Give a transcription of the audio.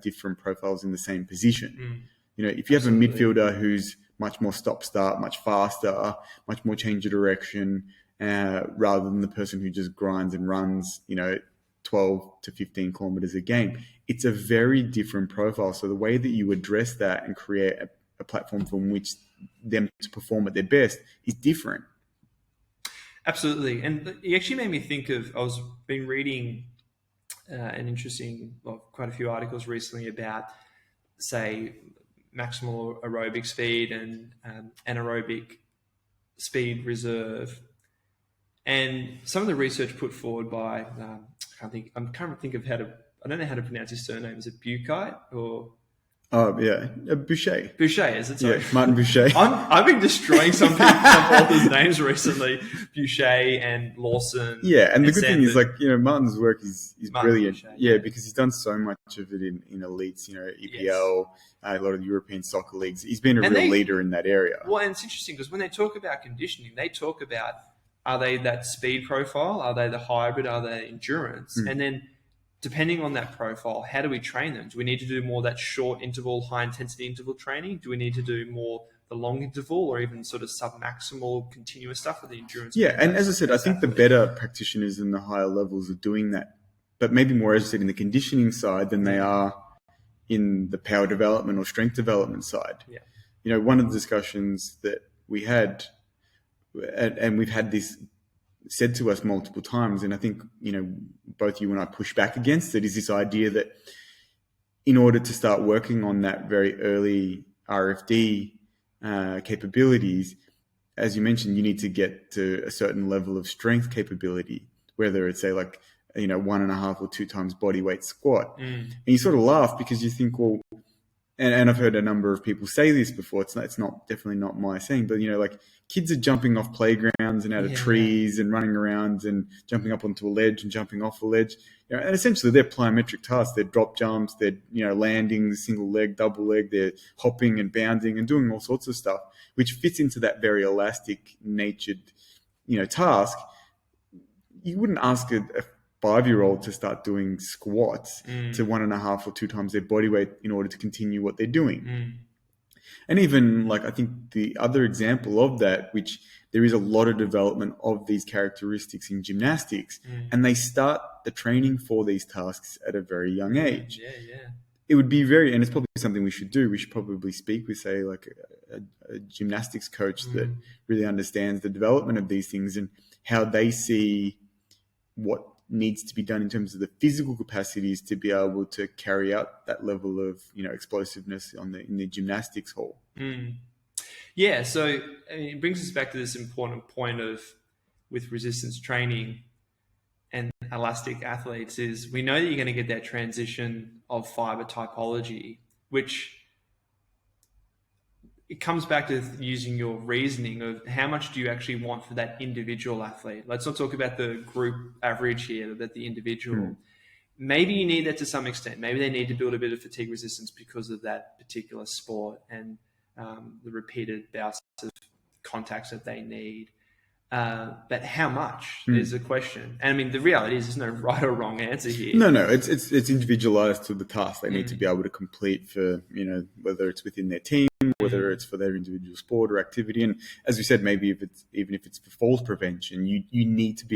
different profiles in the same position. If you have Absolutely. a midfielder who's much more stop-start, much faster, much more change of direction, rather than the person who just grinds and runs, 12 to 15 kilometers a game, it's a very different profile. So the way that you address that and create a platform from which them to perform at their best is different. Absolutely. And it actually made me think of, been reading quite a few articles recently about, say, maximal aerobic speed and anaerobic speed reserve. And some of the research put forward by, I can't think of I don't know how to pronounce his surname. Is it Buchheit or? Oh, yeah. Boucher. Boucher, is it? Sorry. Yeah, Martin Boucher. I've been destroying some authors' names recently. Boucher and Lawson. Yeah, and the good thing is, Martin's work is brilliant. Boucher, yeah, because he's done so much of it in elites, EPL, a lot of the European soccer leagues. He's been a real leader in that area. Well, and it's interesting because when they talk about conditioning, they talk about, are they that speed profile? Are they the hybrid? Are they endurance? And then depending on that profile, how do we train them? Do we need to do more that short interval, high intensity interval training? Do we need to do more the long interval or even sort of sub-maximal continuous stuff with the endurance? Yeah, and as I said, I think the better practitioners in the higher levels are doing that, but maybe more, as I said, in the conditioning side than they are in the power development or strength development side. Yeah. One of the discussions that we had, and we've had this said to us multiple times, and I think, both you and I push back against it, is this idea that in order to start working on that very early RFD capabilities, as you mentioned, you need to get to a certain level of strength capability, whether it's, say, 1.5 or 2 times body weight squat. And you sort of laugh because you think, well, and I've heard a number of people say this before. It's definitely not my saying, but kids are jumping off playgrounds and out of trees and running around and jumping up onto a ledge and jumping off a ledge. And essentially they're plyometric tasks. They're drop jumps, they're landings, single leg, double leg. They're hopping and bounding and doing all sorts of stuff, which fits into that very elastic natured, task. You wouldn't ask a 5-year-old to start doing squats to 1.5 or 2 times their body weight in order to continue what they're doing. And even I think the other example of that, which there is a lot of development of these characteristics in gymnastics, and they start the training for these tasks at a very young age. It would be and it's probably something we should do. We should probably speak with, say, a gymnastics coach that really understands the development of these things and how they see what needs to be done in terms of the physical capacities to be able to carry out that level of explosiveness in the gymnastics hall. Yeah, so it brings us back to this important point with resistance training and elastic athletes is we know that you're going to get that transition of fiber typology, which it comes back to using your reasoning of how much do you actually want for that individual athlete. Let's not talk about the group average here, but the individual. Maybe you need that to some extent. Maybe they need to build a bit of fatigue resistance because of that particular sport and the repeated bouts of contacts that they need. But how much is the question. And I mean, the reality is there's no right or wrong answer here. No, it's individualized to the task they need to be able to complete for, whether it's within their team, whether it's for their individual sport or activity. And as we said, maybe even if it's for falls prevention, you need to be